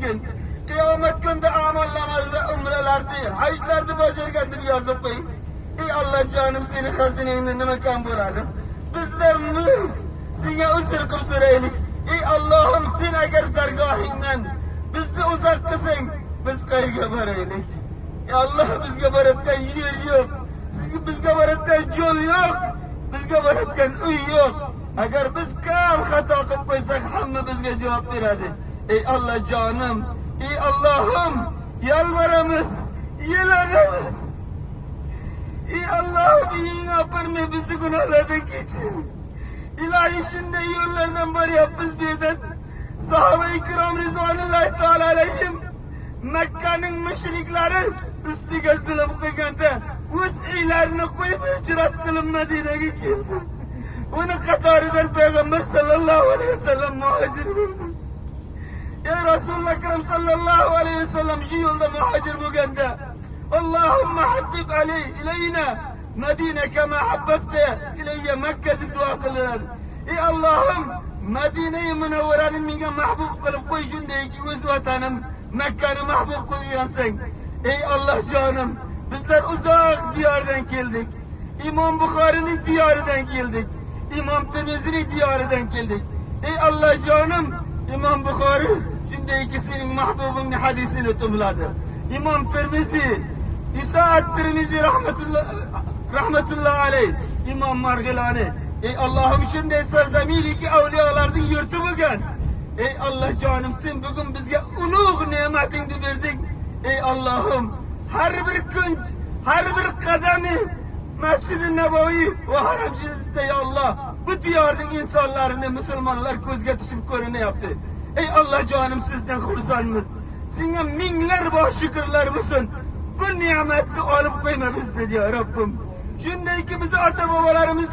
etkin. Kıyamet günde amallarımızda umrelerdi, haclardı başarılardı bir yazıp koyun. Ey Allah canım senin hazineyinde ne mekan buladım. Bizler mi? Sana uzun kımsıraylık. Ey Allah'ım sen eğer dergahinden bizi uzak kısın, biz kaygı baraylık. Ey Allah bizge baratken yer yok. Bizge baratken yol yok. Bizge baratken uy yok. Eğer biz kam hata kıp koysak hamma bizge cevap veradi. Ey Allah canım, ey Allah'ım yalvarımız, yelanımız. Ey Allah'ım iyi yapırma bizi günahlardan geçin. İlahi şimdi yollardan bari yap biz birden. Sahabe-i kiram Rizvanullahi Teala aleyhim Mekke'nin müşrikleri üstüge zulüm kıyganda vüs'ilerini koyup hicret kılıp Medine'ye geldi. Onun katarından Peygamber sallallahu aleyhi ve sellem muhacir oldu. Ya Resulullah Ekrem sallallahu aleyhi ve sellem şu yolda muhacir bulganda Allahümme habbib ileyna Medine kema habbebte ileyye Mekke dip dua kılırlar. Ey Allah'ım Medine-i Münevvere'nin minge mahbub kılıp koyuşun diye ki öz vatanım Mekke'ni mahbub koyuyorsun. Ey Allah canım bizler uzak diyardan geldik. İmam Bukhari'nin diyarından geldik. İmam Tirmizi'nin diyarından geldik. Ey Allah canım İmam Bukhari şimdi ikisinin mahbubunun hadisini tümladı. İmam Tirmizi İsa Tirmizi rahmetullah aleyh İmam Margilani. Ey Allah'ım şimdi serzemili ki evliyalardan yurtu bugün. Ey Allah canım sen bugün bizge ulug nimetini verdin. Ey Allah'ım her bir gün, her bir kademi Mescid-i Nebevi ve Haram-ı ya Allah bu diyarın insanlarını Müslümanlar gözge düşüp körüne yaptı. Ey Allah canım sizden kursanımız. Sana minler baş şükürler misin? Bu nimeti alıp koyma bizde ya Rabbim. Şimdi ikimizi ata babalarımızdan